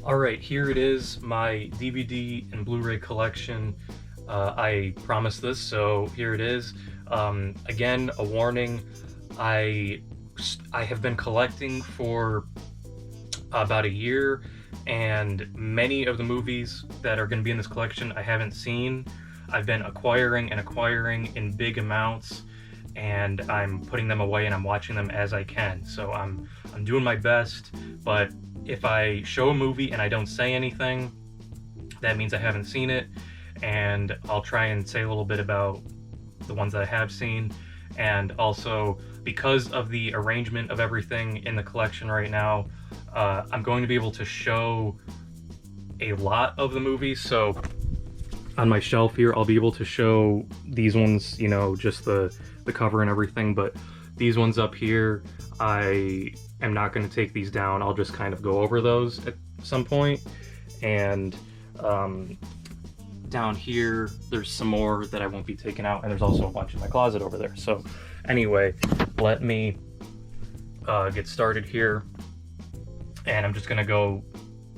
Alright, here it is, my DVD and Blu-ray collection. I promised this, so here it is. Again, a warning, I have been collecting for about a year, and many of the movies that are going to be in this collection I haven't seen. I've been acquiring and acquiring in big amounts, and I'm putting them away and I'm watching them as I can. So I'm doing my best, but if I show a movie and I don't say anything, that means I haven't seen it, and I'll try and say a little bit about the ones that I have seen. And also, because of the arrangement of everything in the collection right now, I'm going to be able to show a lot of the movies. So on my shelf here, I'll be able to show these ones, you know, just the cover and everything, but these ones up here, I am not going to take these down. I'll just kind of go over those at some point. And down here, there's some more that I won't be taking out, and there's also a bunch in my closet over there. So anyway, let me get started here, and I'm just going to go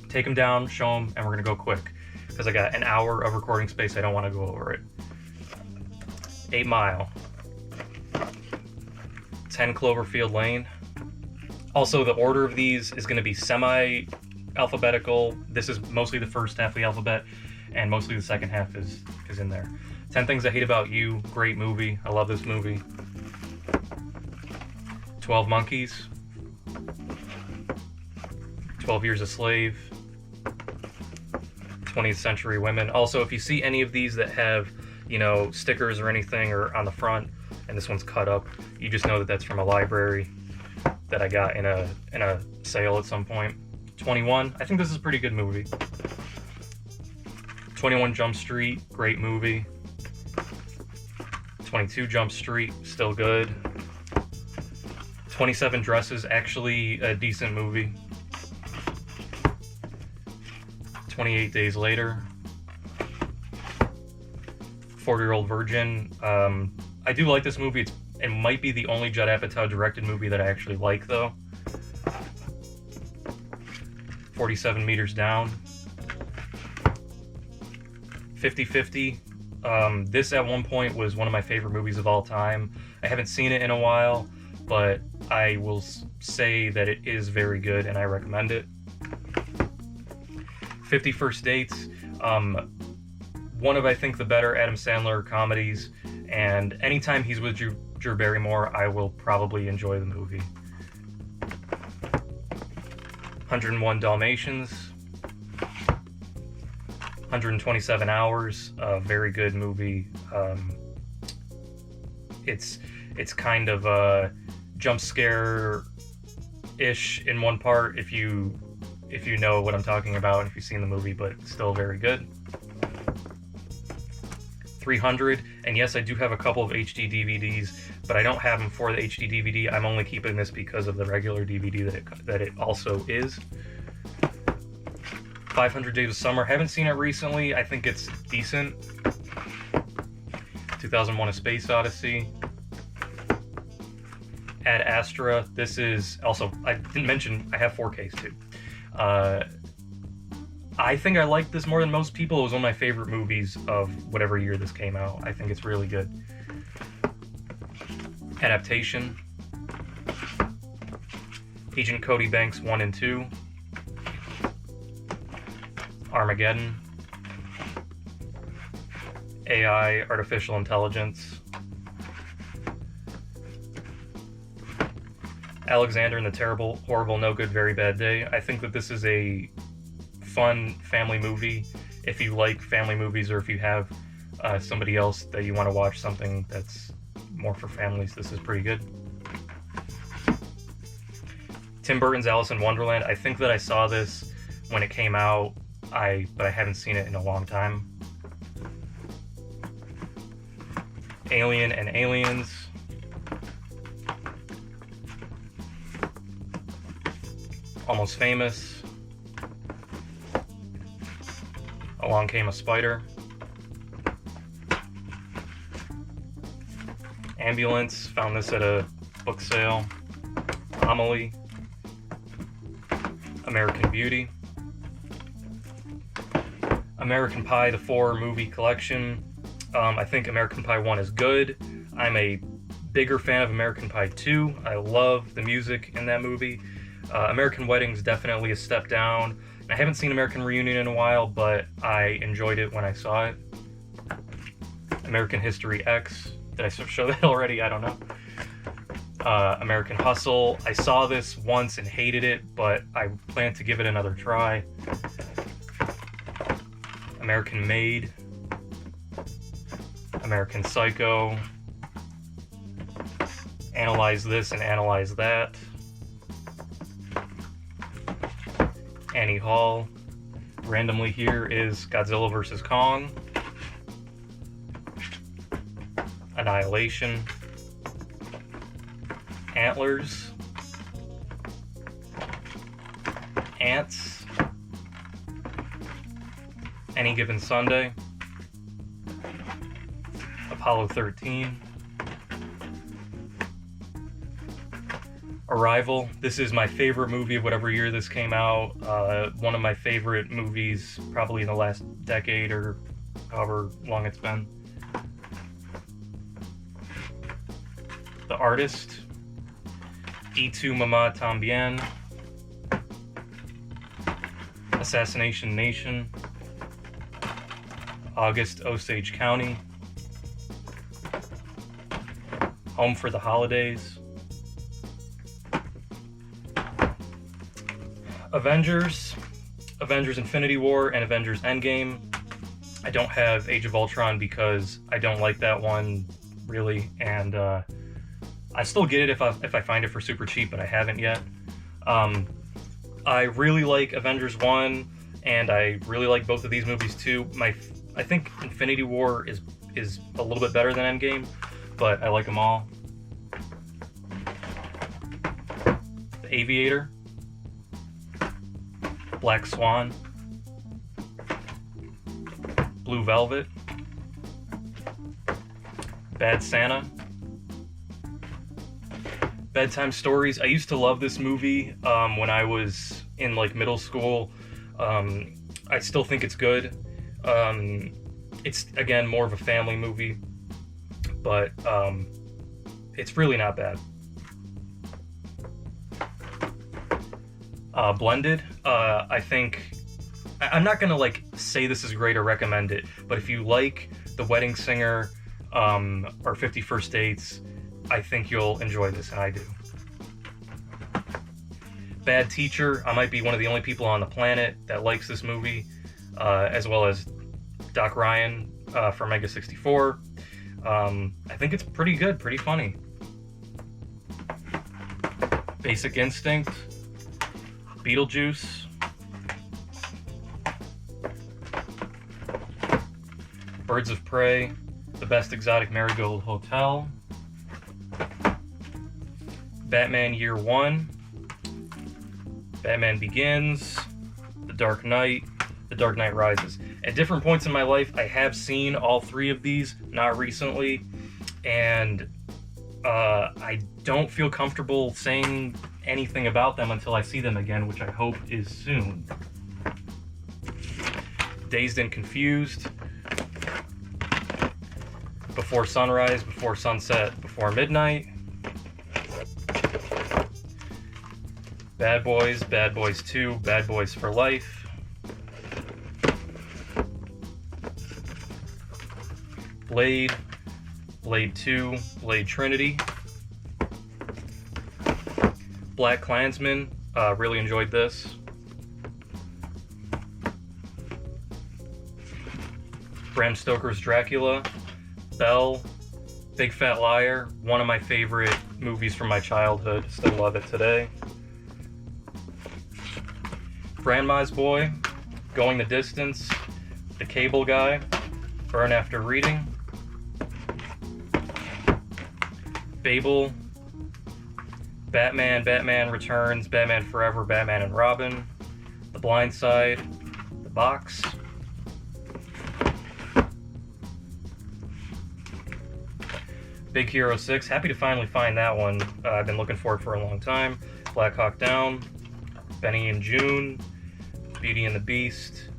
take them down, show them, and we're going to go quick, because I got an hour of recording space. I don't want to go over it. 8 Mile. 10 Cloverfield Lane. Also, the order of these is going to be semi-alphabetical. This is mostly the first half of the alphabet, and mostly the second half is in there. 10 Things I Hate About You. Great movie. I love this movie. 12 Monkeys. 12 Years a Slave. 20th Century Women. Also, if you see any of these that have, you know, stickers or anything or on the front, and this one's cut up, you just know that that's from a library that I got in a sale at some point. 21. I think this is a pretty good movie. 21 Jump Street. Great movie. 22 Jump Street. Still good. 27 Dresses. Actually a decent movie. 28 Days Later. 40-Year-Old Virgin. I do like this movie. It might be the only Judd Apatow directed movie that I actually like, though. 47 Meters Down. 50-50. This at one point was one of my favorite movies of all time. I haven't seen it in a while, but I will say that it is very good and I recommend it. 50 First Dates. One of, I think, the better Adam Sandler comedies, and anytime he's with Drew Barrymore, I will probably enjoy the movie. 101 Dalmatians. 127 Hours, a very good movie. It's kind of a jump scare-ish in one part, if you know what I'm talking about, and if you've seen the movie, but still very good. 300, and yes, I do have a couple of HD DVDs, but I don't have them for the HD DVD. I'm only keeping this because of the regular DVD that it also is. 500 Days of Summer. Haven't seen it recently. I think it's decent. 2001: A Space Odyssey. Ad Astra. This is also, I didn't mention, I have 4Ks too. I think I like this more than most people. It was one of my favorite movies of whatever year this came out. I think it's really good. Adaptation. Agent Cody Banks 1 and 2. Armageddon. AI, Artificial Intelligence. Alexander and the Terrible, Horrible, No Good, Very Bad Day. I think that this is a fun family movie. If you like family movies, or if you have somebody else that you want to watch something that's more for families, this is pretty good. Tim Burton's Alice in Wonderland. I think that I saw this when it came out, but I haven't seen it in a long time. Alien and Aliens. Almost Famous. Along Came a Spider. Ambulance. Found this at a book sale. Amelie. American Beauty. American Pie, the 4-movie collection. I think American Pie 1 is good. I'm a bigger fan of American Pie 2. I love the music in that movie. American Wedding's definitely a step down. I haven't seen American Reunion in a while, but I enjoyed it when I saw it. American History X. Did I show that already? I don't know. American Hustle. I saw this once and hated it, but I plan to give it another try. American Made. American Psycho. Analyze This and Analyze That. Annie Hall. Randomly here is Godzilla vs. Kong. Annihilation. Antlers. Ants. Any Given Sunday. Apollo 13. Arrival. This is my favorite movie of whatever year this came out. One of my favorite movies probably in the last decade or however long it's been. The Artist. Y Tu Mamá Tambien. Assassination Nation. August Osage County. Home for the Holidays. Avengers Infinity War, and Avengers Endgame. I don't have Age of Ultron because I don't like that one, really, and I still get it if I find it for super cheap, but I haven't yet. I really like Avengers 1, and I really like both of these movies too. I think Infinity War is a little bit better than Endgame, but I like them all. The Aviator. Black Swan. Blue Velvet. Bad Santa. Bedtime Stories. I used to love this movie when I was in like middle school. I still think it's good. It's again more of a family movie, but it's really not bad. Blended. I think I'm not gonna like say this is great or recommend it, but if you like The Wedding Singer or 50 First Dates, I think you'll enjoy this, and I do. Bad Teacher. I might be one of the only people on the planet that likes this movie, as well as Doc Ryan from Mega 64. I think it's pretty good, pretty funny. Basic Instinct. Beetlejuice. Birds of Prey. The Best Exotic Marigold Hotel. Batman Year One. Batman Begins. The Dark Knight. The Dark Knight Rises. At different points in my life, I have seen all three of these, not recently, and I don't feel comfortable saying anything about them until I see them again, which I hope is soon. Dazed and Confused. Before Sunrise, Before Sunset, Before Midnight. Bad Boys, Bad Boys 2, Bad Boys for Life. Blade, Blade 2, Blade Trinity. Black Klansman, really enjoyed this. Bram Stoker's Dracula. Belle, Big Fat Liar, one of my favorite movies from my childhood, still love it today. Grandma's Boy, Going the Distance, The Cable Guy, Burn After Reading. Babel, Batman, Batman Returns, Batman Forever, Batman and Robin, The Blind Side, The Box. Big Hero 6, happy to finally find that one. I've been looking for it for a long time. Black Hawk Down, Benny and June, Beauty and the Beast,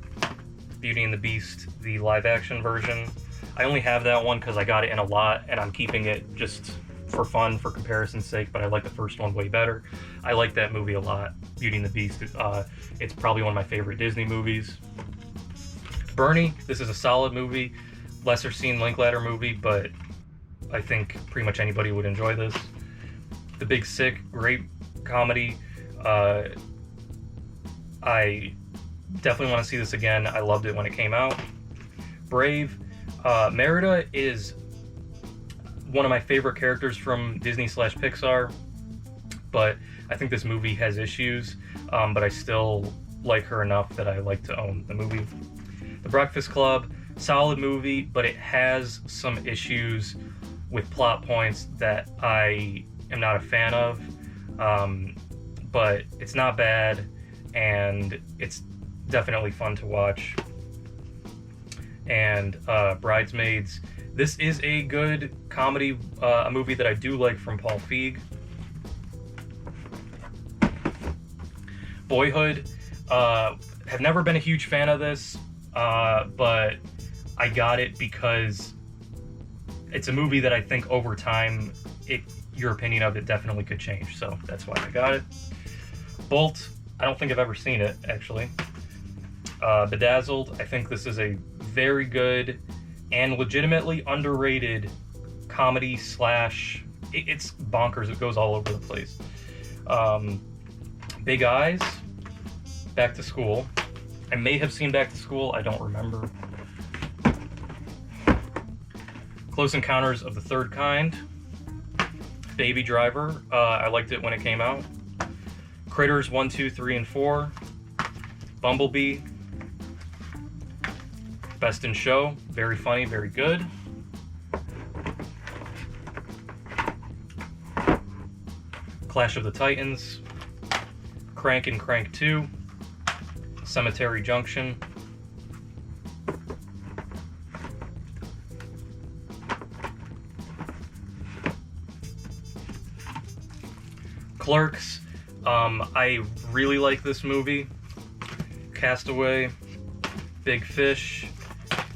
Beauty and the Beast, the live action version. I only have that one because I got it in a lot, and I'm keeping it just for fun, for comparison's sake, but I like the first one way better. I like that movie a lot, Beauty and the Beast. It's probably one of my favorite Disney movies. Bernie, this is a solid movie. Lesser seen Linklater movie, but I think pretty much anybody would enjoy this. The Big Sick, great comedy. I definitely want to see this again. I loved it when it came out. Brave. Merida is one of my favorite characters from Disney/Pixar, but I think this movie has issues, but I still like her enough that I like to own the movie. The Breakfast Club, solid movie, but it has some issues with plot points that I am not a fan of, but it's not bad, and it's definitely fun to watch. And Bridesmaids, this is a good comedy, a movie that I do like from Paul Feig. Boyhood, have never been a huge fan of this, but I got it because it's a movie that I think over time, your opinion of it definitely could change, so that's why I got it. Bolt, I don't think I've ever seen it, actually. Bedazzled, I think this is a very good and legitimately underrated comedy slash, it's bonkers, it goes all over the place. Big Eyes, Back to School. I may have seen Back to School, I don't remember. Close Encounters of the Third Kind. Baby Driver, I liked it when it came out. Critters 1, 2, 3, and 4. Bumblebee. Best in Show, very funny, very good. Clash of the Titans. Crank and Crank 2. Cemetery Junction. Clerks, I really like this movie. Castaway, Big Fish,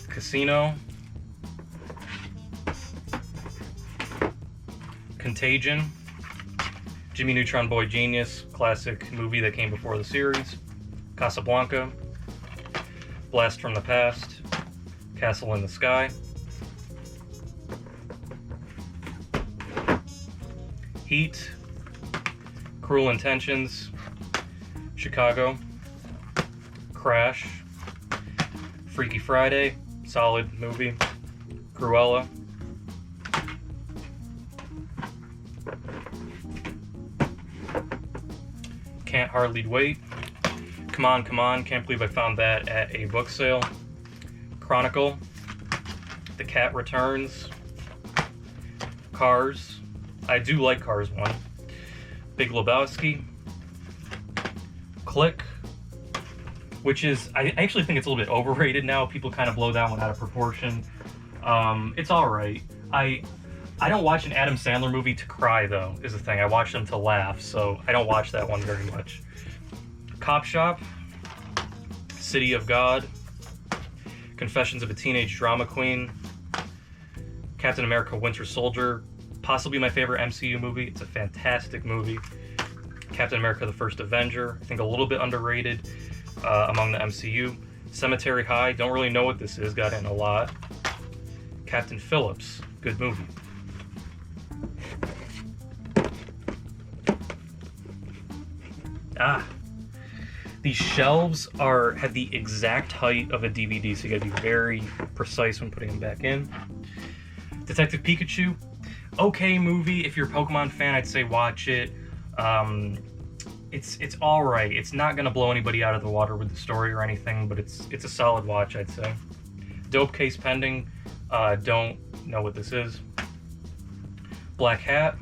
Casino, Contagion, Jimmy Neutron Boy Genius, classic movie that came before the series, Casablanca, Blast from the Past, Castle in the Sky, Heat, Cruel Intentions, Chicago, Crash, Freaky Friday, solid movie, Cruella, Can't Hardly Wait, Come On, Come On, can't believe I found that at a book sale, Chronicle, The Cat Returns, Cars, I do like Cars 1, Big Lebowski, Click, which is, I actually think it's a little bit overrated now. People kind of blow that one out of proportion. It's all right. I don't watch an Adam Sandler movie to cry, though, is the thing. I watch them to laugh, so I don't watch that one very much. Cop Shop, City of God, Confessions of a Teenage Drama Queen, Captain America Winter Soldier, possibly my favorite MCU movie. It's a fantastic movie. Captain America the First Avenger, I think a little bit underrated among the MCU. Cemetery High, don't really know what this is, got in a lot. Captain Phillips, good movie. These shelves have the exact height of a DVD, so you gotta be very precise when putting them back in. Detective Pikachu, okay movie. If you're a Pokemon fan, I'd say watch it. It's all right. It's not gonna blow anybody out of the water with the story or anything, but it's a solid watch, I'd say. Dope Case Pending, don't know what this is. Black Hat,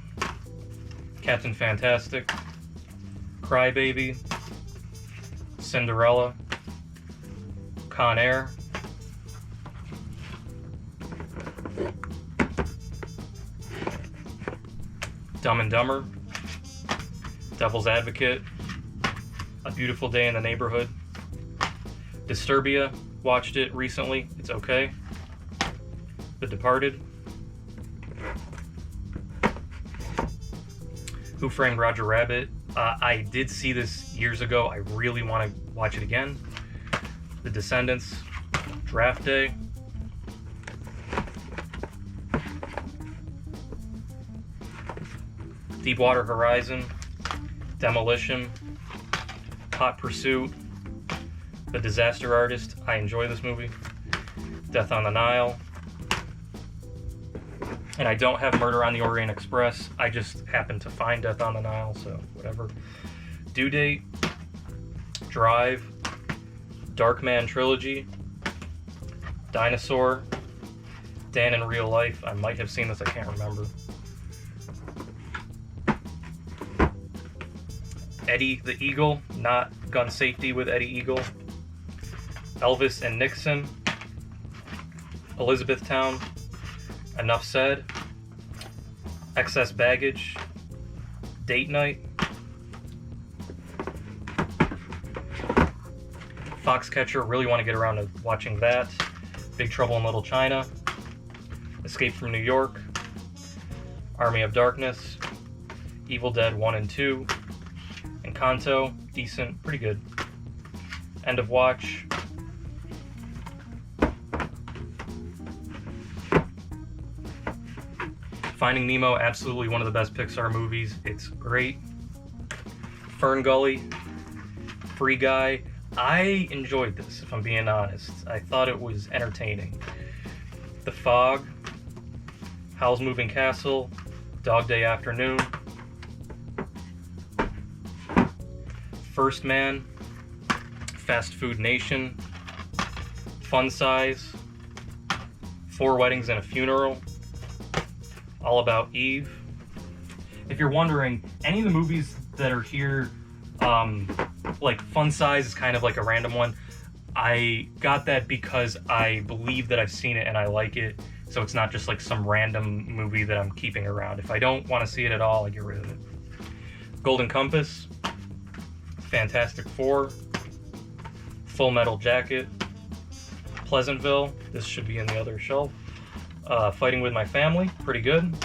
Captain Fantastic, Crybaby, Cinderella, Con Air, Dumb and Dumber, Devil's Advocate, A Beautiful Day in the Neighborhood, Disturbia, watched it recently. It's okay. The Departed. Who Framed Roger Rabbit. I did see this years ago. I really want to watch it again. The Descendants. Draft Day. Deepwater Horizon. Demolition. Hot Pursuit. The Disaster Artist. I enjoy this movie. Death on the Nile. And I don't have Murder on the Orient Express. I just happened to find Death on the Nile, so whatever. Due Date. Drive. Darkman Trilogy. Dinosaur. Dan in Real Life. I might have seen this, I can't remember. Eddie the Eagle. Not Gun Safety with Eddie Eagle. Elvis and Nixon. Elizabethtown. Enough Said. Excess Baggage. Date Night. Foxcatcher, really want to get around to watching that. Big Trouble in Little China. Escape from New York. Army of Darkness. Evil Dead 1 and 2. Encanto, decent, pretty good. End of Watch. Finding Nemo, absolutely one of the best Pixar movies. It's great. Fern Gully. Free Guy. I enjoyed this, if I'm being honest. I thought it was entertaining. The Fog. Howl's Moving Castle. Dog Day Afternoon. First Man. Fast Food Nation. Fun Size. 4 Weddings and a Funeral. All About Eve. If you're wondering, any of the movies that are here, like Fun Size is kind of like a random one. I got that because I believe that I've seen it and I like it, so it's not just like some random movie that I'm keeping around. If I don't want to see it at all, I get rid of it. Golden Compass. Fantastic Four. Full Metal Jacket. Pleasantville. This should be in the other shelf. Fighting with My Family, pretty good.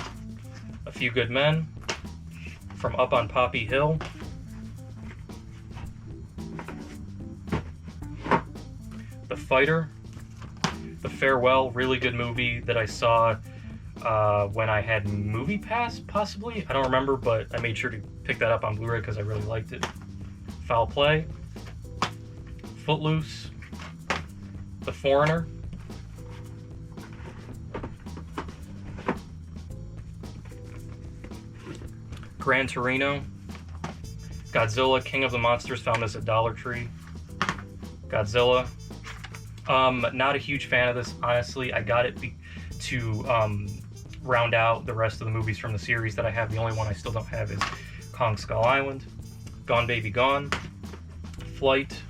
A Few Good Men. From Up on Poppy Hill. The Fighter. The Farewell, really good movie that I saw when I had Movie Pass, possibly. I don't remember, but I made sure to pick that up on Blu-ray because I really liked it. Foul Play. Footloose. The Foreigner. Gran Torino. Godzilla, King of the Monsters, found this at Dollar Tree. Godzilla. Not a huge fan of this, honestly. I got it to round out the rest of the movies from the series that I have. The only one I still don't have is Kong Skull Island. Gone Baby Gone. Flight.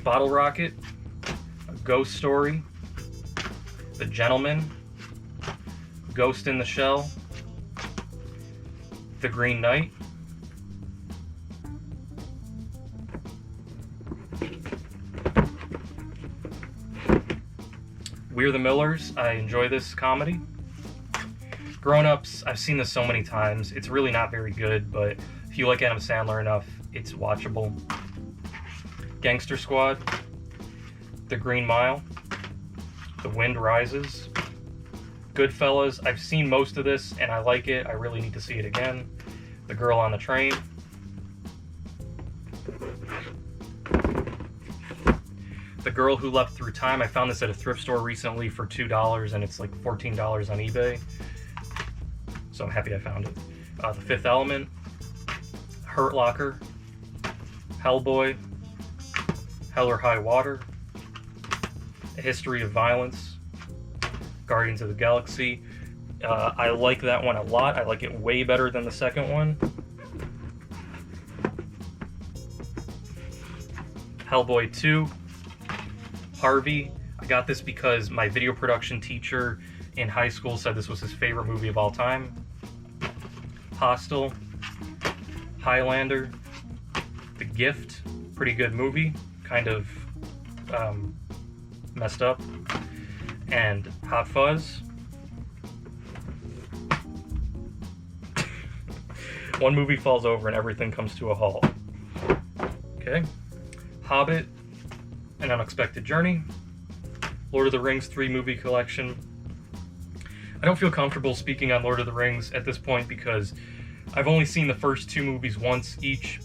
Bottle Rocket. A Ghost Story. The Gentleman. Ghost in the Shell. The Green Knight. We're the Millers. I enjoy this comedy. Grown Ups, I've seen this so many times. It's really not very good, but if you like Adam Sandler enough, it's watchable. Gangster Squad. The Green Mile. The Wind Rises. Goodfellas, I've seen most of this and I like it. I really need to see it again. The Girl on the Train. The Girl Who Leapt Through Time. I found this at a thrift store recently for $2 and it's like $14 on eBay. So I'm happy I found it. The Fifth Element. Hurt Locker. Hellboy. Hell or High Water. A History of Violence. Guardians of the Galaxy. I like that one a lot. I like it way better than the second one. Hellboy 2. Harvey. I got this because my video production teacher in high school said this was his favorite movie of all time. Hostel. Highlander. The Gift, pretty good movie, kind of messed up. And Hot Fuzz. One movie falls over and everything comes to a halt. Okay. Hobbit, An Unexpected Journey. Lord of the Rings 3-movie collection. I don't feel comfortable speaking on Lord of the Rings at this point because I've only seen the first 2 movies once each,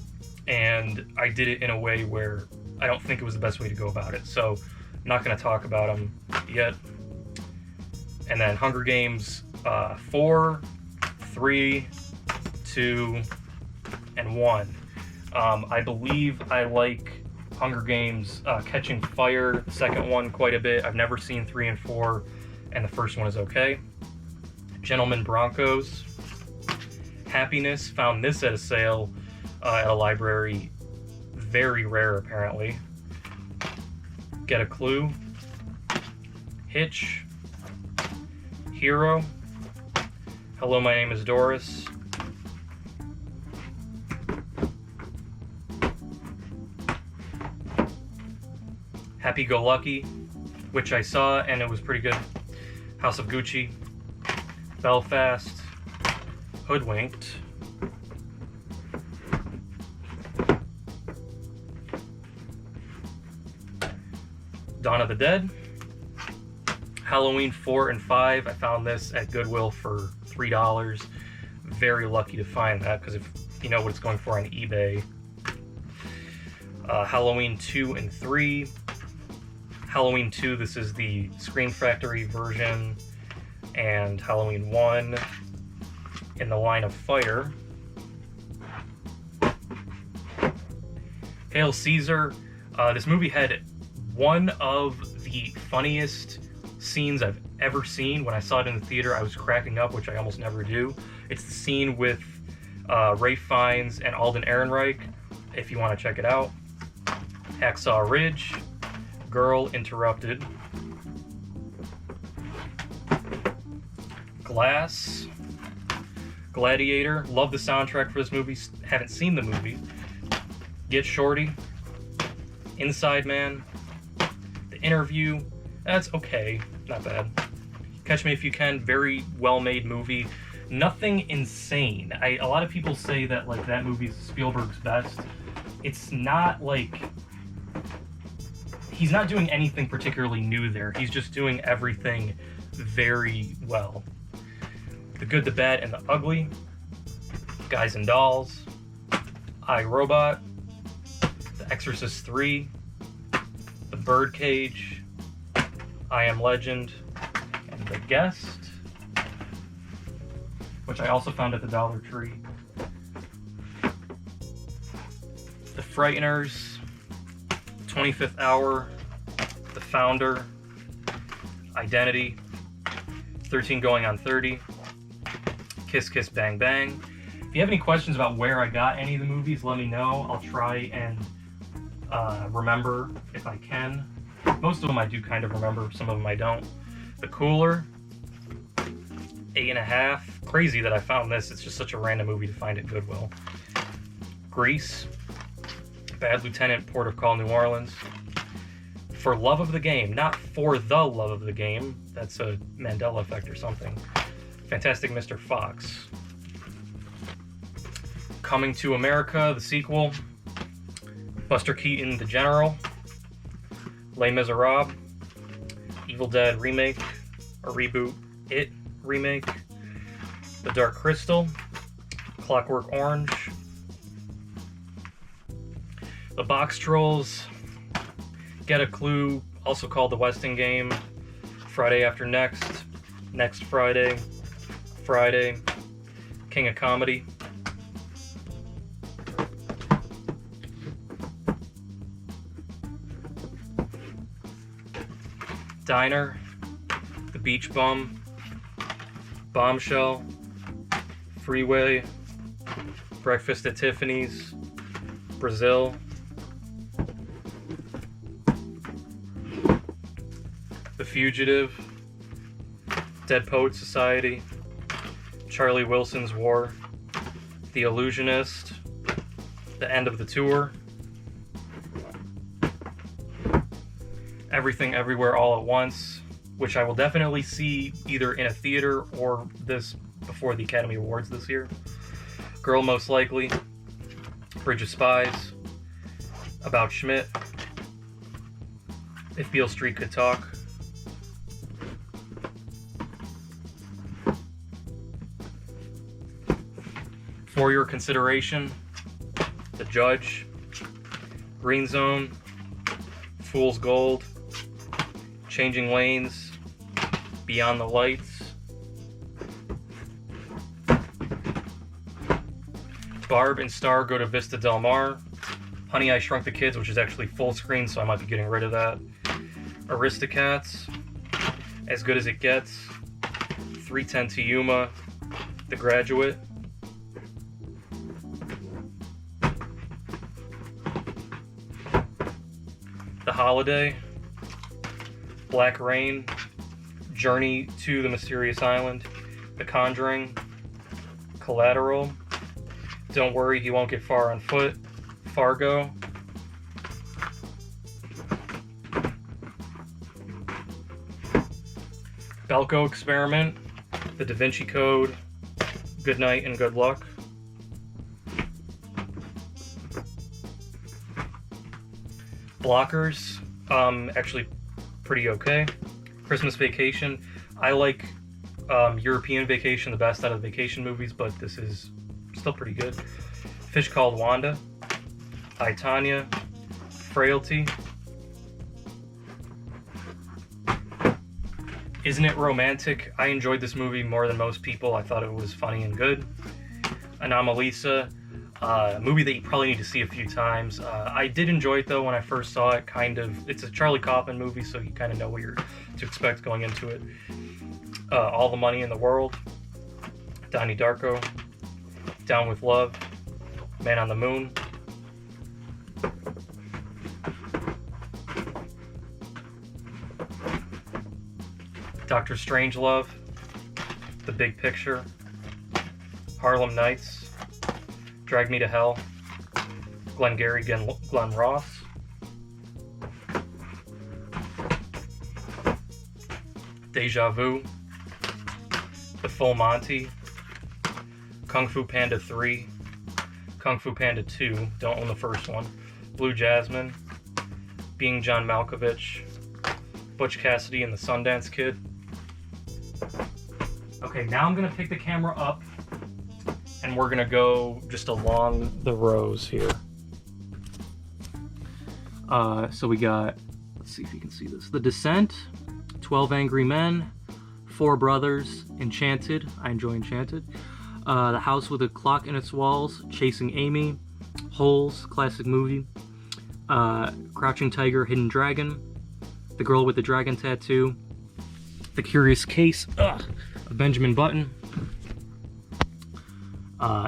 and I did it in a way where I don't think it was the best way to go about it. So I'm not going to talk about them yet. And then Hunger Games 4, 3, 2, and 1. I believe I like Hunger Games Catching Fire, the second one, quite a bit. I've never seen 3 and 4, and the first one is okay. Gentlemen Broncos. Happiness, found this at a sale at a library. Very rare, apparently. Get a Clue. Hitch. Hero. Hello, my name is Doris. Happy Go Lucky, which I saw and it was pretty good. House of Gucci. Belfast. Hoodwinked. Dawn of the Dead. Halloween 4 and 5. I found this at Goodwill for $3. Very lucky to find that because if you know what it's going for on eBay. Halloween 2 and 3. Halloween 2, this is the Scream Factory version. And Halloween 1, In the Line of Fire. Hail Caesar. This movie had one of the funniest scenes I've ever seen. When I saw it in the theater, I was cracking up, which I almost never do. It's the scene with Ralph Fiennes and Alden Ehrenreich, if you want to check it out. Hacksaw Ridge. Girl Interrupted. Glass. Gladiator. Love the soundtrack for this movie. Haven't seen the movie. Get Shorty. Inside Man. The Interview. That's okay. Not bad. Catch Me If You Can. Very well-made movie. Nothing insane. A lot of people say that like that movie's Spielberg's best. It's not like... He's not doing anything particularly new there. He's just doing everything very well. The Good, the Bad, and the Ugly. Guys and Dolls. I, Robot. The Exorcist 3. The Birdcage. I Am Legend. And The Guest, which I also found at the Dollar Tree. The Frighteners. 25th Hour. The Founder. Identity. 13 Going on 30. Kiss Kiss Bang Bang. If you have any questions about where I got any of the movies, let me know. I'll try and remember if I can. Most of them I do kind of remember, some of them I don't. The Cooler. 8.5. Crazy that I found this. It's just such a random movie to find at Goodwill. Grease. Bad Lieutenant, Port of Call, New Orleans. For Love of the Game, not For the Love of the Game. That's a Mandela effect or something. Fantastic Mr. Fox. Coming to America, the sequel. Buster Keaton, The General. Les Miserables. Evil Dead remake, or reboot. It remake. The Dark Crystal. Clockwork Orange. The Box Trolls. Get a Clue, also called The Westing Game. Friday After Next. Next Friday. Friday. King of Comedy. Diner. The Beach Bum. Bombshell. Freeway. Breakfast at Tiffany's. Brazil. The Fugitive. Dead Poet Society. Charlie Wilson's War. The Illusionist. The End of the Tour. Everything Everywhere All at Once, which I will definitely see either in a theater or this before the Academy Awards this year. Girl Most Likely, Bridge of Spies, About Schmidt, If Beale Street Could Talk, For Your Consideration, The Judge, Green Zone, Fool's Gold, Changing Lanes, Beyond the Lights, Barb and Star Go to Vista Del Mar, Honey, I Shrunk the Kids, which is actually full screen, so I might be getting rid of that, Aristocats, As Good as It Gets, 310 to Yuma, The Graduate, The Holiday, Black Rain, Journey to the Mysterious Island, The Conjuring, Collateral, Don't Worry, He Won't Get Far on Foot, Fargo, Belko Experiment, The Da Vinci Code, Good Night and Good Luck, Blockers, actually pretty okay. Christmas Vacation, I like European Vacation the best out of the vacation movies, but this is still pretty good. Fish Called Wanda, I, Tonya, Frailty, Isn't It Romantic? I enjoyed this movie more than most people. I thought it was funny and good. Anomalisa, a movie that you probably need to see a few times. I did enjoy it though when I first saw it. It's a Charlie Kaufman movie, so you kind of know what you're to expect going into it. All the Money in the World, Donnie Darko, Down with Love, Man on the Moon, Doctor Strangelove, The Big Picture, Harlem Nights, Drag Me to Hell, Glengarry Glen Ross, Deja Vu, The Full Monty, Kung Fu Panda 3, Kung Fu Panda 2, don't own the first one, Blue Jasmine, Being John Malkovich, Butch Cassidy and the Sundance Kid. Okay, now I'm going to pick the camera up and we're going to go just along the rows here. So we got, let's see if you can see this, The Descent, 12 Angry Men, Four Brothers, Enchanted, I enjoy Enchanted, The House with a Clock in Its Walls, Chasing Amy, Holes, classic movie, Crouching Tiger, Hidden Dragon, The Girl with the Dragon Tattoo, The Curious Case of Benjamin Button,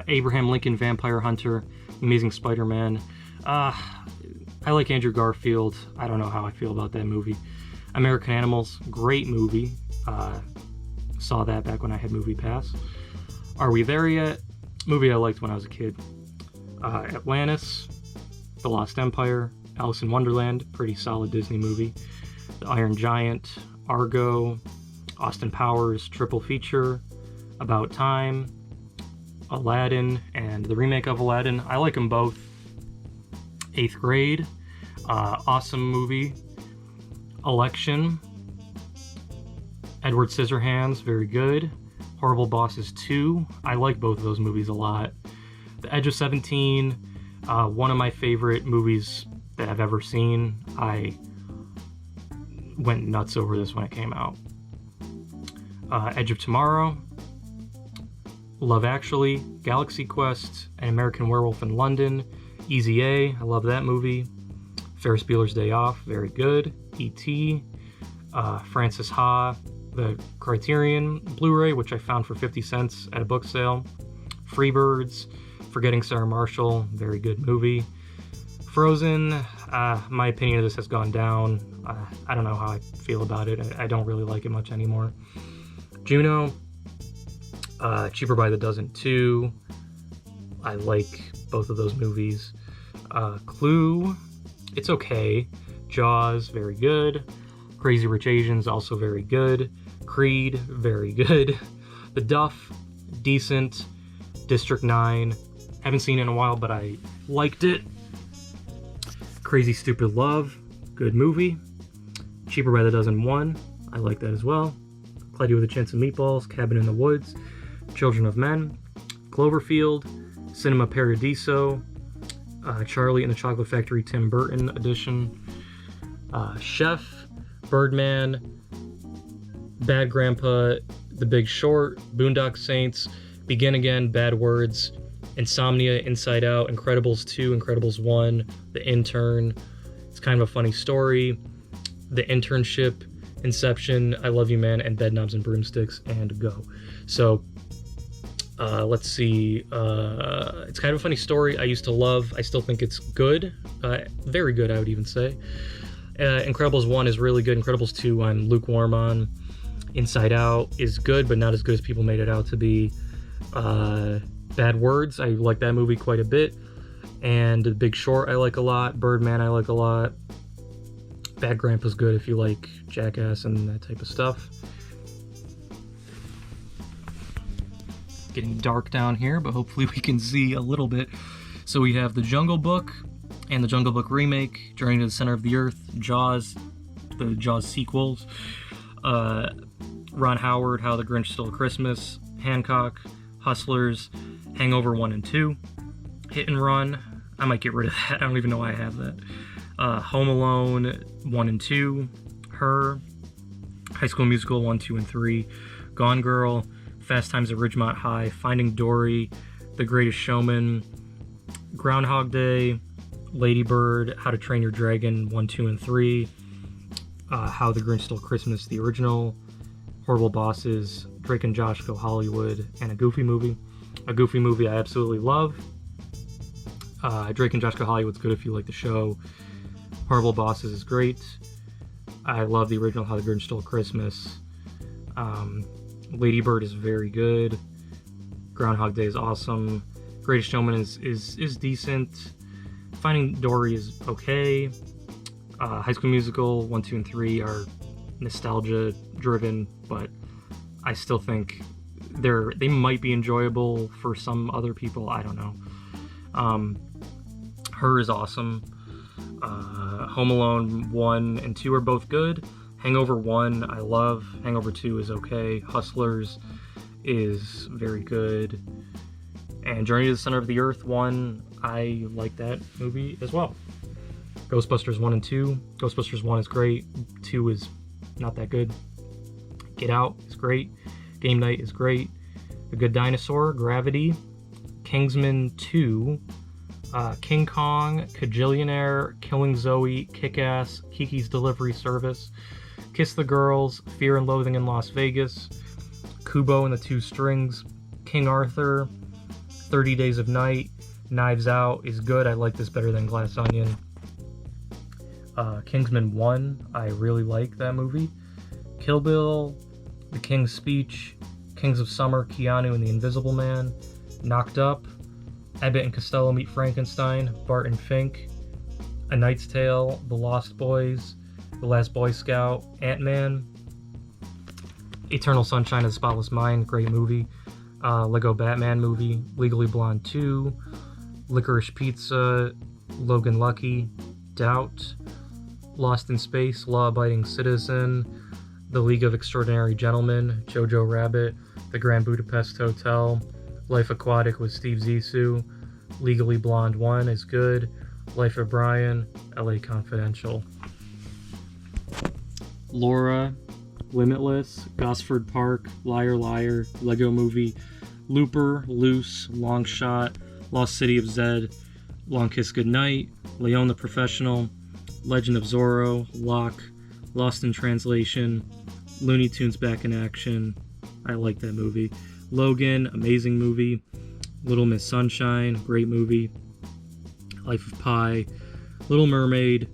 Abraham Lincoln Vampire Hunter, Amazing Spider-Man. I like Andrew Garfield. I don't know how I feel about that movie. American Animals, great movie. Saw that back when I had Movie Pass. Are We There Yet? Movie I liked when I was a kid. Atlantis, The Lost Empire, Alice in Wonderland, pretty solid Disney movie. The Iron Giant, Argo, Austin Powers, triple feature, About Time, Aladdin, and the remake of Aladdin. I like them both. 8th Grade, awesome movie. Election, Edward Scissorhands, very good. Horrible Bosses 2, I like both of those movies a lot. The Edge of 17, one of my favorite movies that I've ever seen. I went nuts over this when it came out. Edge of Tomorrow, Love Actually, Galaxy Quest, An American Werewolf in London, Easy A, I love that movie. Ferris Bueller's Day Off, very good. E.T., Francis Ha, the Criterion Blu-ray, which I found for 50 cents at a book sale. Freebirds, Forgetting Sarah Marshall, very good movie. Frozen, my opinion of this has gone down. I don't know how I feel about it. I don't really like it much anymore. Juno, Cheaper by the Dozen 2. I like both of those movies. Clue, it's okay. Jaws, very good. Crazy Rich Asians, also very good. Creed, very good. The Duff, decent. District 9, haven't seen it in a while, but I liked it. Crazy Stupid Love, good movie. Cheaper by the Dozen 1, I like that as well. Clyde with a Chance of Meatballs, Cabin in the Woods, Children of Men, Cloverfield, Cinema Paradiso, Charlie and the Chocolate Factory Tim Burton edition, Chef, Birdman, Bad Grandpa, The Big Short, Boondock Saints, Begin Again, Bad Words, Insomnia, Inside Out, Incredibles 2, Incredibles 1, The Intern. It's kind of a funny story. The Internship, Inception, I Love You Man, and Bedknobs and Broomsticks, and go. So, let's see. It's kind of a funny story I used to love. I still think it's good. Very good, I would even say. Incredibles 1 is really good. Incredibles 2, I'm lukewarm on. Inside Out is good, but not as good as people made it out to be. Bad Words, I like that movie quite a bit. And The Big Short I like a lot. Birdman I like a lot. Bad Grandpa's good if you like Jackass and that type of stuff. Getting dark down here, but hopefully we can see a little bit. So we have The Jungle Book and The Jungle Book remake, Journey to the Center of the Earth, Jaws, the Jaws sequels, Ron Howard, How the Grinch Stole Christmas, Hancock, Hustlers, Hangover 1 and 2, Hit and Run, I might get rid of that, I don't even know why I have that, Home Alone 1 and 2, Her, High School Musical 1, 2, and 3, Gone Girl, Fast Times at Ridgemont High, Finding Dory, The Greatest Showman, Groundhog Day, Lady Bird, How to Train Your Dragon 1, 2, and 3, How the Grinch Stole Christmas, the original, Horrible Bosses, Drake and Josh Go Hollywood, and a Goofy movie. A Goofy movie I absolutely love. Drake and Josh Go Hollywood's good if you like the show. Horrible Bosses is great. I love the original How the Grinch Stole Christmas. Lady Bird is very good. Groundhog Day is awesome. Greatest Showman is decent. Finding Dory is okay. High School Musical 1, 2, and 3 are nostalgia driven, but I still think they might be enjoyable for some other people. I don't know. Her is awesome. Home Alone 1 and 2 are both good. Hangover 1 I love. Hangover 2 is okay. Hustlers is very good. And Journey to the Center of the Earth 1, I like that movie as well. Ghostbusters 1 and 2. Ghostbusters 1 is great. 2 is not that good. Get Out is great. Game Night is great. The Good Dinosaur, Gravity, Kingsman 2, King Kong, Kajillionaire, Killing Zoe, Kick-Ass, Kiki's Delivery Service, Kiss the Girls, Fear and Loathing in Las Vegas, Kubo and the Two Strings, King Arthur, 30 Days of Night, Knives Out is good. I like this better than Glass Onion. Kingsman 1, I really like that movie. Kill Bill, The King's Speech, Kings of Summer, Keanu and the Invisible Man, Knocked Up, Abbott and Costello Meet Frankenstein, Bart and Fink, A Knight's Tale, The Lost Boys, The Last Boy Scout, Ant-Man, Eternal Sunshine of the Spotless Mind, great movie, Lego Batman movie, Legally Blonde 2, Licorice Pizza, Logan Lucky, Doubt, Lost in Space, Law Abiding Citizen, The League of Extraordinary Gentlemen, Jojo Rabbit, The Grand Budapest Hotel, Life Aquatic with Steve Zissou, Legally Blonde 1 is good, Life of Brian, LA Confidential. Laura, Limitless, Gosford Park, Liar Liar, Lego Movie, Looper, Loose, Long Shot, Lost City of Zed, Long Kiss Goodnight, Leon the Professional, Legend of Zorro, Locke, Lost in Translation, Looney Tunes Back in Action, I like that movie, Logan, amazing movie, Little Miss Sunshine, great movie, Life of Pi, Little Mermaid,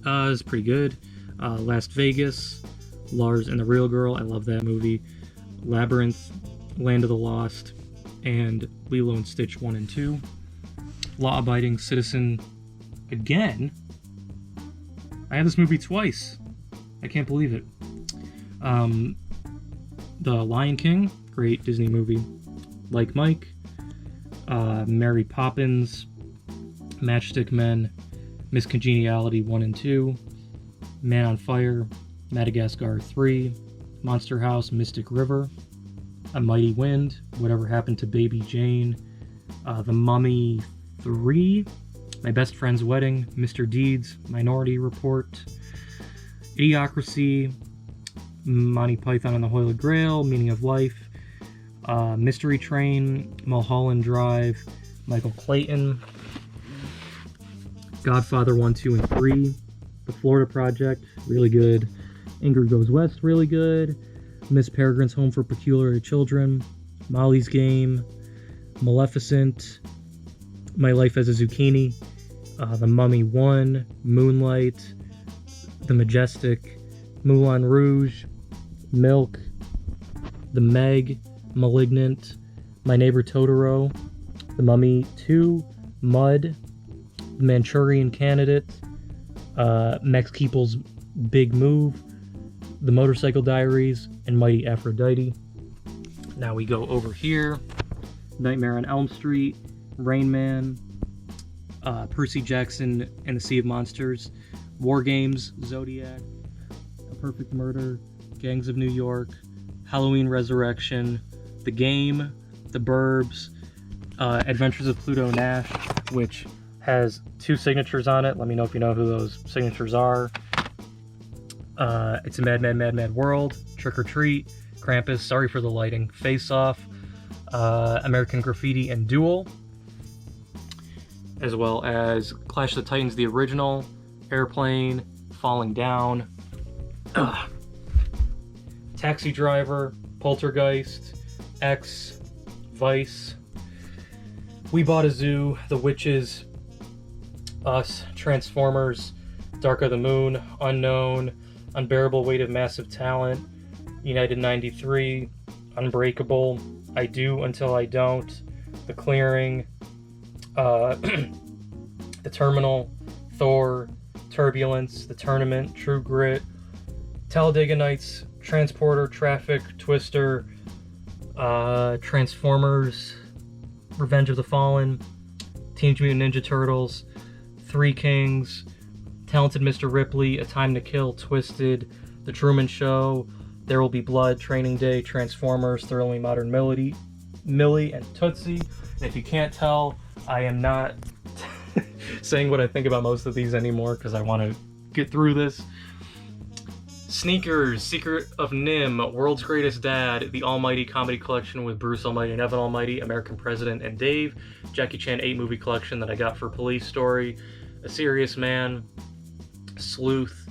is pretty good, Las Vegas, Lars and the Real Girl, I love that movie, Labyrinth, Land of the Lost, and Lilo and Stitch 1 and 2, Law Abiding Citizen again. I have this movie twice. I can't believe it. The Lion King, great Disney movie. Like Mike, Mary Poppins, Matchstick Men, Miss Congeniality 1 and 2, Man on Fire, Madagascar 3, Monster House, Mystic River, A Mighty Wind, Whatever Happened to Baby Jane, The Mummy 3, My Best Friend's Wedding, Mr. Deeds, Minority Report, Idiocracy, Monty Python and the Holy Grail, Meaning of Life, Mystery Train, Mulholland Drive, Michael Clayton, Godfather 1, 2, and 3, The Florida Project, really good, Ingrid Goes West, really good, Miss Peregrine's Home for Peculiar Children, Molly's Game, Maleficent, My Life as a Zucchini, The Mummy 1, Moonlight, The Majestic, Moulin Rouge, Milk, The Meg, Malignant, My Neighbor Totoro, The Mummy 2, Mud, The Manchurian Candidate, Max Keeple's Big Move, The Motorcycle Diaries, and Mighty Aphrodite. Now we go over here. Nightmare on Elm Street, Rain Man, Percy Jackson and the Sea of Monsters, War Games, Zodiac, A Perfect Murder, Gangs of New York, Halloween Resurrection, The Game, The Burbs, Adventures of Pluto Nash, which has 2 signatures on it. Let me know if you know who those signatures are. It's a Mad, Mad, Mad, Mad World, Trick or Treat, Krampus, Sorry for the Lighting, Face Off, American Graffiti, and Duel, as well as Clash of the Titans, the original, Airplane, Falling Down, Taxi Driver, Poltergeist, X, Vice, We Bought a Zoo, The Witches, Us, Transformers, Dark of the Moon, Unknown, Unbearable Weight of Massive Talent, United 93, Unbreakable, I Do Until I Don't, The Clearing, The Terminal, Thor, Turbulence, The Tournament, True Grit, Talladega Nights, Transporter, Traffic, Twister, Transformers, Revenge of the Fallen, Teenage Mutant Ninja Turtles, Three Kings, Talented Mr. Ripley, A Time to Kill, Twisted, The Truman Show, There Will Be Blood, Training Day, Transformers, Thoroughly Modern Millie, and Tootsie. And if you can't tell, I am not saying what I think about most of these anymore because I want to get through this. Sneakers, Secret of Nim, World's Greatest Dad, The Almighty Comedy Collection with Bruce Almighty and Evan Almighty, American President and Dave, Jackie Chan 8 movie collection that I got for Police Story, A Serious Man, Sleuth,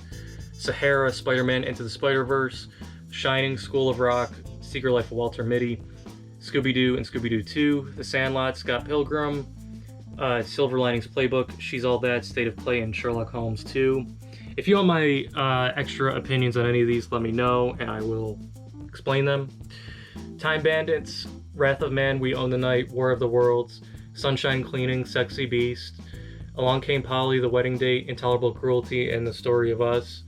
Sahara, Spider-Man Into the Spider-Verse, Shining, School of Rock, Secret Life of Walter Mitty, Scooby-Doo and Scooby-Doo 2, The Sandlot, Scott Pilgrim, Silver Linings Playbook, She's All That, State of Play, and Sherlock Holmes 2. If you want my extra opinions on any of these, let me know, and I will explain them. Time Bandits, Wrath of Man, We Own the Night, War of the Worlds, Sunshine Cleaning, Sexy Beast, Along Came Polly, The Wedding Date, Intolerable Cruelty, and The Story of Us.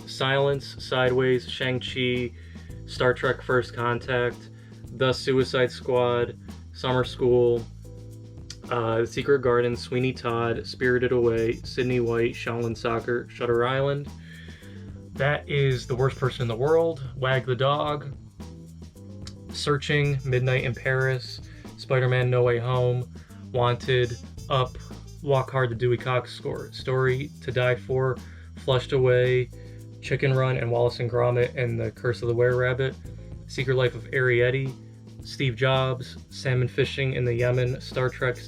Silence, Sideways, Shang-Chi, Star Trek First Contact, The Suicide Squad, Summer School, The Secret Garden, Sweeney Todd, Spirited Away, Sydney White, Shaolin Soccer, Shutter Island. That is The Worst Person in the World, Wag the Dog, Searching, Midnight in Paris, Spider-Man No Way Home, Wanted, Up, Walk Hard, The Dewey Cox Story, To Die For, Flushed Away, Chicken Run, and Wallace and Gromit and The Curse of the Were-Rabbit, Secret Life of Arrietty, Steve Jobs, Salmon Fishing in the Yemen, Star Trek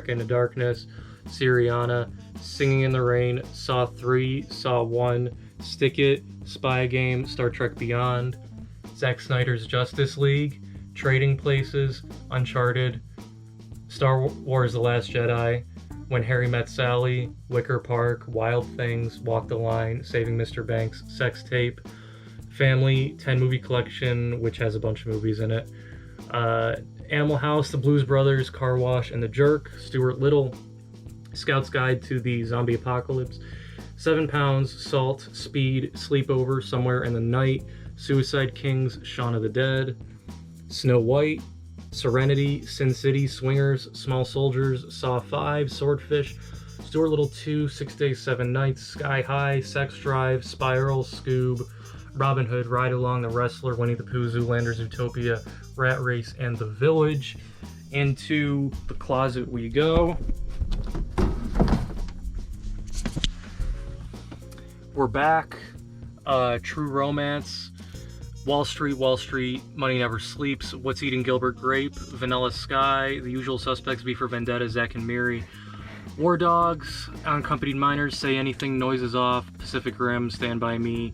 Into Darkness, Syriana, Singing in the Rain, Saw 3, Saw 1, Stick It, Spy Game, Star Trek Beyond, Zack Snyder's Justice League, Trading Places, Uncharted, Star Wars The Last Jedi, When Harry Met Sally, Wicker Park, Wild Things, Walk the Line, Saving Mr. Banks, Sex Tape, Family 10 movie collection, which has a bunch of movies in it, Animal House, The Blues Brothers, Car Wash, and The Jerk, Stuart Little, Scout's Guide to the Zombie Apocalypse, 7 Pounds, Salt, Speed, Sleepover, Somewhere in the Night, Suicide Kings, Shaun of the Dead, Snow White, Serenity, Sin City, Swingers, Small Soldiers, Saw 5, Swordfish, Stuart Little 2, 6 Days, 7 Nights, Sky High, Sex Drive, Spiral, Scoob, Robin Hood, Ride Along, The Wrestler, Winnie the Pooh, Zoolander, Zootopia, Rat Race, and The Village. Into the closet we go. We're back. True Romance, Wall Street, Money Never Sleeps, What's Eating Gilbert Grape, Vanilla Sky, The Usual Suspects, V for Vendetta, Zack and Miri, War Dogs, Unaccompanied Minors, Say Anything, Noises Off, Pacific Rim, Stand By Me,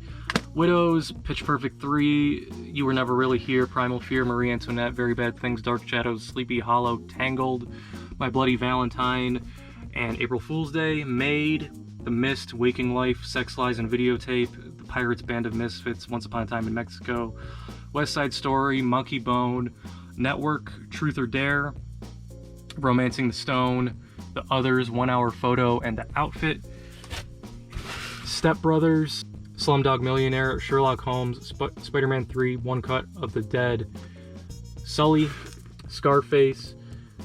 Widows, Pitch Perfect 3, You Were Never Really Here, Primal Fear, Marie Antoinette, Very Bad Things, Dark Shadows, Sleepy Hollow, Tangled, My Bloody Valentine, and April Fool's Day, Made, The Mist, Waking Life, Sex Lies and Videotape, The Pirates Band of Misfits, Once Upon a Time in Mexico, West Side Story, Monkey Bone, Network, Truth or Dare, Romancing the Stone, The Others, 1 Hour Photo and the Outfit, Step Brothers, Slumdog Millionaire, Sherlock Holmes, Spider-Man 3, One Cut of the Dead, Sully, Scarface,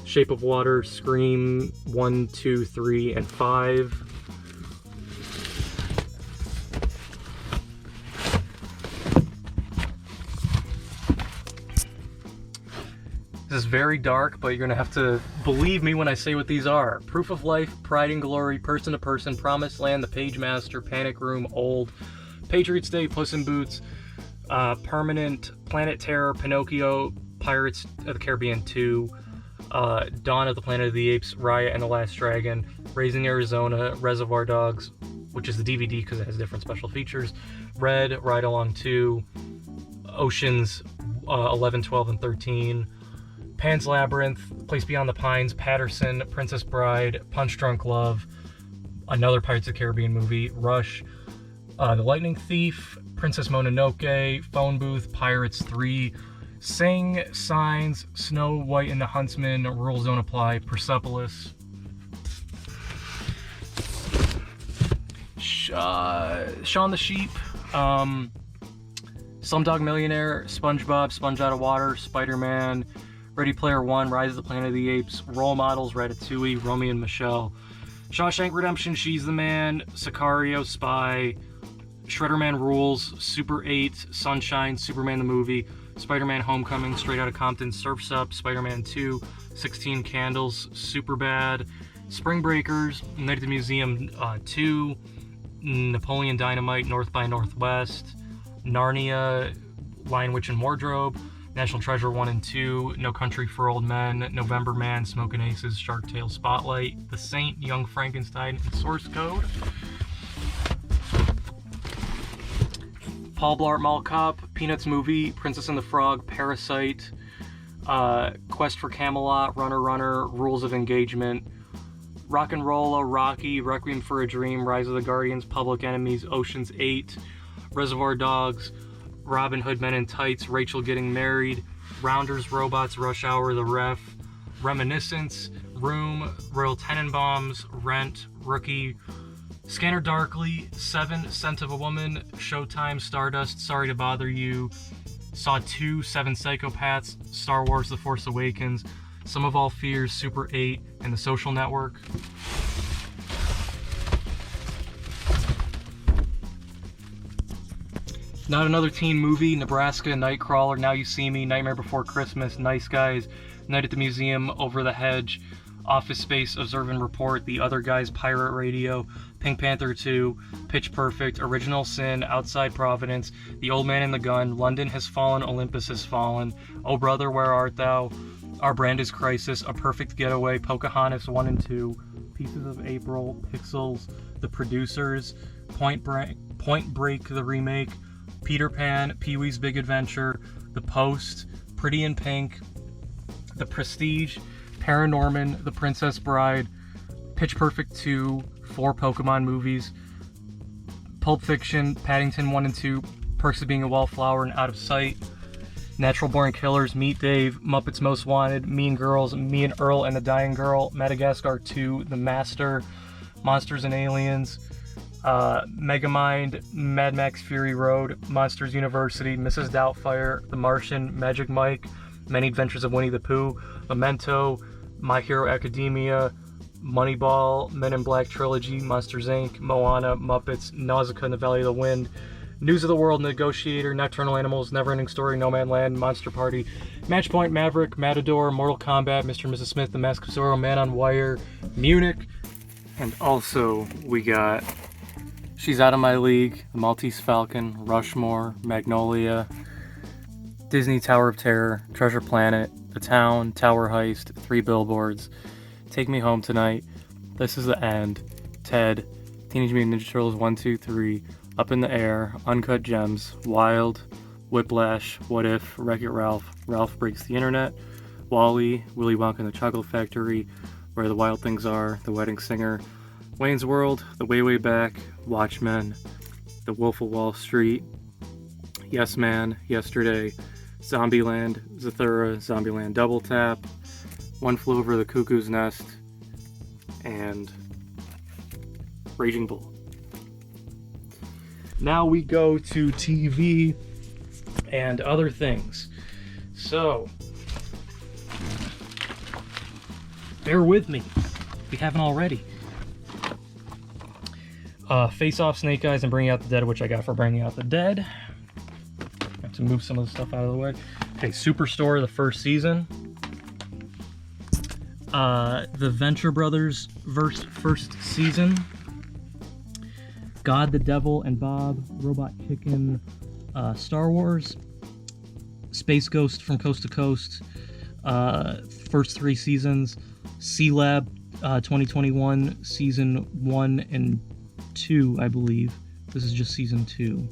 Shape of Water, Scream 1, 2, 3, and 5. This is very dark, but you're gonna have to believe me when I say what these are. Proof of Life, Pride and Glory, Person to Person, Promised Land, The Page Master, Panic Room, Old, Patriots Day, Puss in Boots, Permanent, Planet Terror, Pinocchio, Pirates of the Caribbean 2, Dawn of the Planet of the Apes, Raya and the Last Dragon, Raising Arizona, Reservoir Dogs, which is the DVD because it has different special features, Red, Ride Along 2, Oceans 11, 12, and 13, Pan's Labyrinth, Place Beyond the Pines, Patterson, Princess Bride, Punch Drunk Love, another Pirates of the Caribbean movie, Rush, The Lightning Thief, Princess Mononoke, Phone Booth, Pirates 3, Sing, Signs, Snow White and the Huntsman, Rules Don't Apply, Persepolis, Shaun the Sheep, Slumdog Millionaire, SpongeBob, Sponge Out of Water, Spider-Man, Ready Player One, Rise of the Planet of the Apes, Role Models, Ratatouille, Romy and Michelle, Shawshank Redemption, She's the Man, Sicario, Spy, Shredderman Rules, Super 8, Sunshine, Superman the Movie, Spider-Man Homecoming, Straight Outta Compton, Surf's Up, Spider-Man 2, 16 Candles, Superbad, Spring Breakers, Night at the Museum 2, Napoleon Dynamite, North by Northwest, Narnia, Lion, Witch, and Wardrobe, National Treasure 1 and 2, No Country for Old Men, November Man, Smokin' Aces, Shark Tale, Spotlight, The Saint, Young Frankenstein, and Source Code. Paul Blart Mall Cop, Peanuts Movie, Princess and the Frog, Parasite, Quest for Camelot, Runner Runner, Rules of Engagement, Rock and Rolla, Rocky, Requiem for a Dream, Rise of the Guardians, Public Enemies, Ocean's 8, Reservoir Dogs, Robin Hood, Men in Tights, Rachel Getting Married, Rounders, Robots, Rush Hour, The Ref, Reminiscence, Room, Royal Tenenbaums, Rent, Rookie, Scanner Darkly, Seven, Scent of a Woman, Showtime, Stardust, Sorry to Bother You, Saw 2, Seven Psychopaths, Star Wars The Force Awakens, Sum of All Fears, Super 8, and The Social Network. Not Another Teen Movie, Nebraska, Nightcrawler, Now You See Me, Nightmare Before Christmas, Nice Guys, Night at the Museum, Over the Hedge, Office Space, Observe and Report, The Other Guys, Pirate Radio, Pink Panther 2, Pitch Perfect, Original Sin, Outside Providence, The Old Man and the Gun, London Has Fallen, Olympus Has Fallen, Oh Brother, Where Art Thou, Our Brand is Crisis, A Perfect Getaway, Pocahontas 1 and 2, Pieces of April, Pixels, The Producers, Point Break, the remake, Peter Pan, Pee-wee's Big Adventure, The Post, Pretty in Pink, The Prestige, Paranorman, The Princess Bride, Pitch Perfect 2, 4 Pokemon movies, Pulp Fiction, Paddington 1 and 2, Perks of Being a Wallflower and Out of Sight, Natural Born Killers, Meet Dave, Muppets Most Wanted, Mean Girls, Me and Earl and the Dying Girl, Madagascar 2, The Master, Monsters and Aliens, Megamind, Mad Max Fury Road, Monsters University, Mrs. Doubtfire, The Martian, Magic Mike, Many Adventures of Winnie the Pooh, Memento, My Hero Academia, Moneyball, Men in Black Trilogy, Monsters Inc., Moana, Muppets, Nausicaa in the Valley of the Wind, News of the World, Negotiator, Nocturnal Animals, Neverending Story, Nomadland, Monster Party, Matchpoint, Maverick, Matador, Mortal Kombat, Mr. and Mrs. Smith, The Mask of Zorro, Man on Wire, Munich, and also we got She's Out of My League, The Maltese Falcon, Rushmore, Magnolia, Disney Tower of Terror, Treasure Planet, The Town, Tower Heist, Three Billboards, Take Me Home Tonight, This Is the End, Ted, Teenage Mutant Ninja Turtles 1, 2, 3, Up in the Air, Uncut Gems, Wild, Whiplash, What If, Wreck-It Ralph, Ralph Breaks the Internet, WALL-E, Willy Wonka and the Chocolate Factory, Where the Wild Things Are, The Wedding Singer, Wayne's World, The Way Way Back, Watchmen, The Wolf of Wall Street, Yes Man, Yesterday, Zombieland, Zathura, Zombieland Double Tap, One Flew Over the Cuckoo's Nest, and Raging Bull. Now we go to TV and other things. So, bear with me if you haven't already. Face Off, Snake Eyes, and Bringing Out the Dead, which I got for Bringing Out the Dead. I have to move some of the stuff out of the way. Okay, Superstore, the first season. The Venture Brothers first season. God, the Devil, and Bob, Robot Chicken, Star Wars, Space Ghost from Coast to Coast, first 3 seasons, C-Lab 2021, season 1 and 2, I believe. This is just season 2.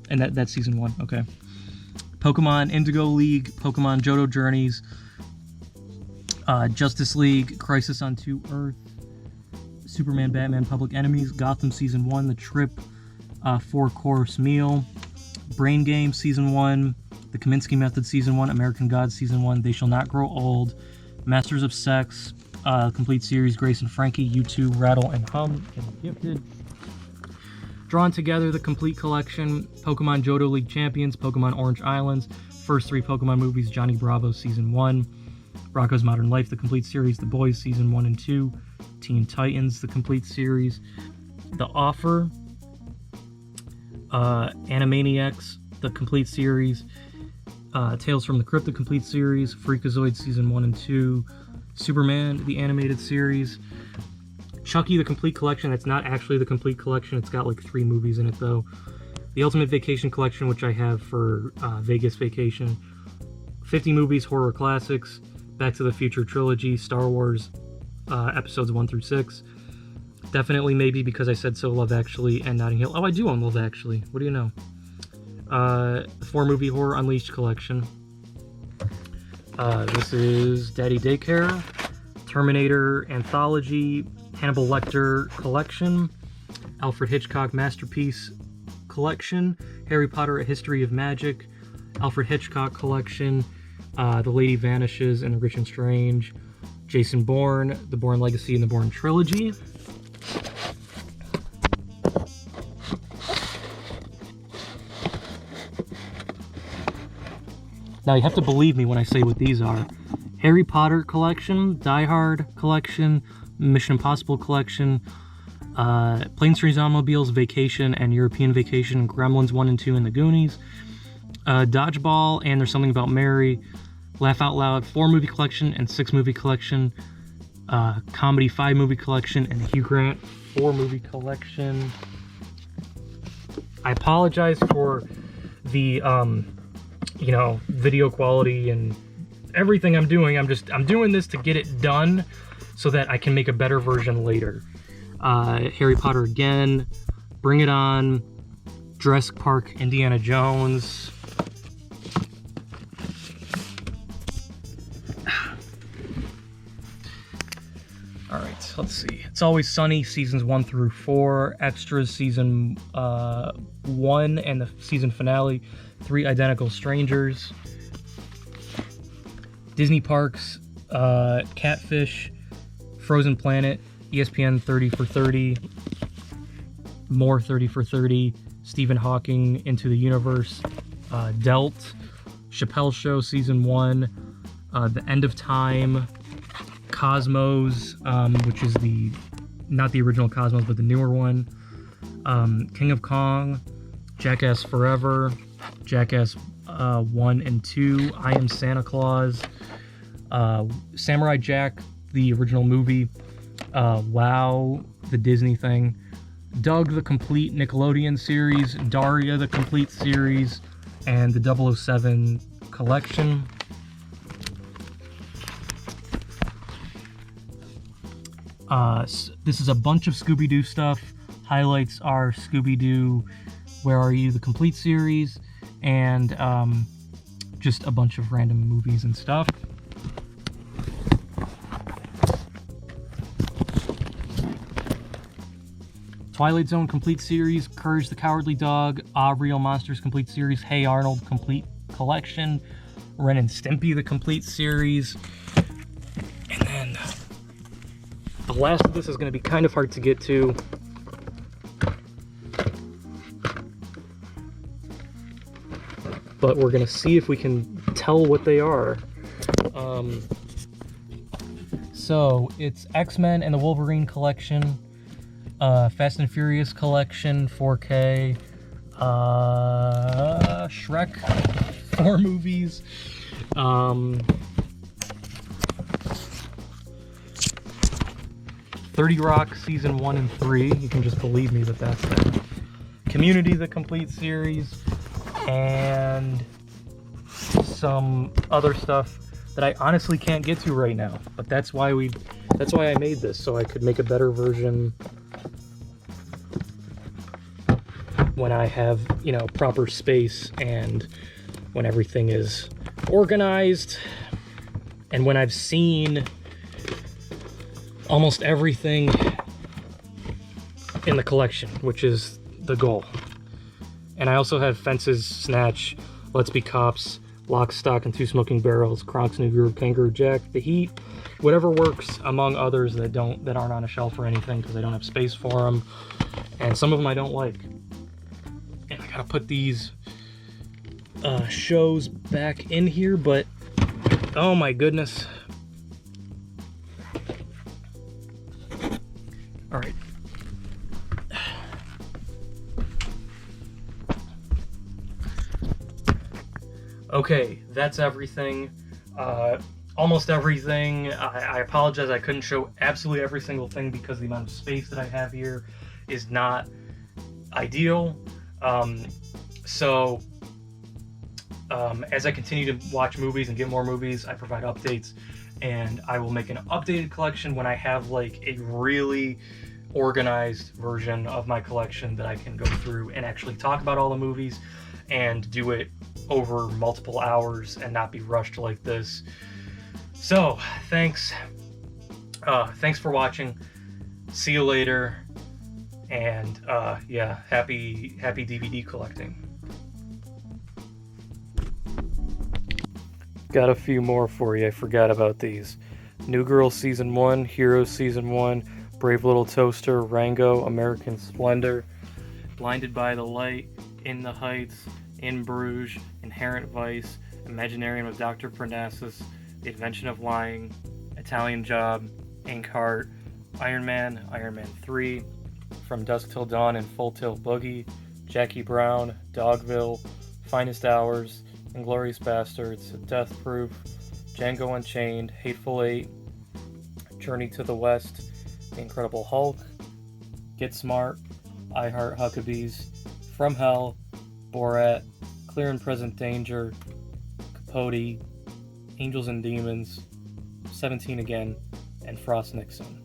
And that's season 1, okay. Pokemon Indigo League, Pokemon Johto Journeys, Justice League, Crisis on 2 Earth, Superman, Batman, Public Enemies, Gotham Season 1, The Trip, 4-Course Meal, Brain Game Season 1, The Kaminsky Method Season 1, American Gods Season 1, They Shall Not Grow Old, Masters of Sex, complete series, Grace and Frankie, U2, Rattle and Hum, and Gifted. Drawn Together, the complete collection, Pokemon Johto League Champions, Pokemon Orange Islands, first 3 Pokemon movies, Johnny Bravo Season 1, Rocko's Modern Life, the complete series, The Boys Season 1 and 2, Teen Titans, the complete series, The Offer, Animaniacs, the complete series, Tales from the Crypt, the complete series, Freakazoid Season 1 and 2, Superman, the animated series, Chucky, the complete collection. That's not actually the complete collection. It's got like 3 movies in it though. The Ultimate Vacation Collection, which I have for Vegas Vacation, 50 movies, horror classics, Back to the Future trilogy, Star Wars episodes 1 through 6. Definitely Maybe Because I Said So, Love Actually, and Notting Hill. Oh, I do own Love Actually. What do you know? 4-movie Horror Unleashed collection. This is Daddy Daycare, Terminator Anthology, Hannibal Lecter collection, Alfred Hitchcock Masterpiece collection, Harry Potter A History of Magic, Alfred Hitchcock collection, The Lady Vanishes and Rich and Strange, Jason Bourne, The Bourne Legacy and The Bourne Trilogy. Now you have to believe me when I say what these are. Harry Potter collection, Die Hard collection, Mission Impossible collection, Planes, Trains, Automobiles, Vacation and European Vacation, Gremlins 1 and 2 and The Goonies, Dodgeball and There's Something About Mary, Laugh Out Loud 4-movie collection and 6-movie collection, Comedy 5-movie collection, and Hugh Grant 4-movie collection. I apologize for the video quality and everything I'm doing. I'm doing this to get it done so that I can make a better version later. Harry Potter again, Bring It On, Jurassic Park, Indiana Jones. Alright, let's see. It's Always Sunny, seasons 1 through 4, Extras, season 1, and the season finale, 3 Identical Strangers, Disney Parks, Catfish, Frozen Planet, ESPN 30 for 30, more 30 for 30, Stephen Hawking Into the Universe, Dealt, Chappelle Show Season 1, The End of Time, Cosmos, which is not the original Cosmos, but the newer one, King of Kong, Jackass Forever, Jackass 1 and 2, I Am Santa Claus, Samurai Jack, the original movie, WoW, the Disney thing, Doug, the complete Nickelodeon series, Daria, the complete series, and the 007 collection. This is a bunch of Scooby-Doo stuff. Highlights are Scooby-Doo, Where Are You, the complete series, and just a bunch of random movies and stuff. Twilight Zone complete series, Courage the Cowardly Dog, Real Monsters complete series, Hey Arnold complete collection, Ren and Stimpy the complete series, and then the last of this is going to be kind of hard to get to. But we're going to see if we can tell what they are. So it's X-Men and the Wolverine collection, Fast and Furious collection, 4K, Shrek, 4 movies, 30 Rock Season 1 and 3, you can just believe me that that's there. Community, the complete series, and some other stuff that I honestly can't get to right now. But that's why I made this, so I could make a better version when I have, proper space and when everything is organized and when I've seen almost everything in the collection, which is the goal. And I also have Fences, Snatch, Let's Be Cops, Lock, Stock, and Two Smoking Barrels, Kronk's New Groove, Kangaroo Jack, The Heat, whatever works, among others that aren't on a shelf or anything because I don't have space for them, and some of them I don't like. And I gotta put these shows back in here, but oh my goodness. All right. Okay, that's everything. Almost everything. I apologize I couldn't show absolutely every single thing because the amount of space that I have here is not ideal. As I continue to watch movies and get more movies, I provide updates, and I will make an updated collection when I have like a really organized version of my collection that I can go through and actually talk about all the movies and do it over multiple hours and not be rushed like this. So thanks for watching. See you later, and happy DVD collecting. Got a few more for you. I forgot about these. New Girl Season 1, Heroes Season 1, Brave Little Toaster, Rango, American Splendor, Blinded by the Light, In the Heights, In Bruges, Inherent Vice, Imaginarium of Dr. Parnassus, The Invention of Lying, Italian Job, Inkheart, Iron Man 3, From Dusk Till Dawn and Full Tilt Boogie, Jackie Brown, Dogville, Finest Hours, Inglourious Bastards, Death Proof, Django Unchained, Hateful Eight, Journey to the West, The Incredible Hulk, Get Smart, I Heart Huckabees, From Hell, Borat, Clear and Present Danger, Capote, Angels and Demons, 17 Again, and Frost Nixon.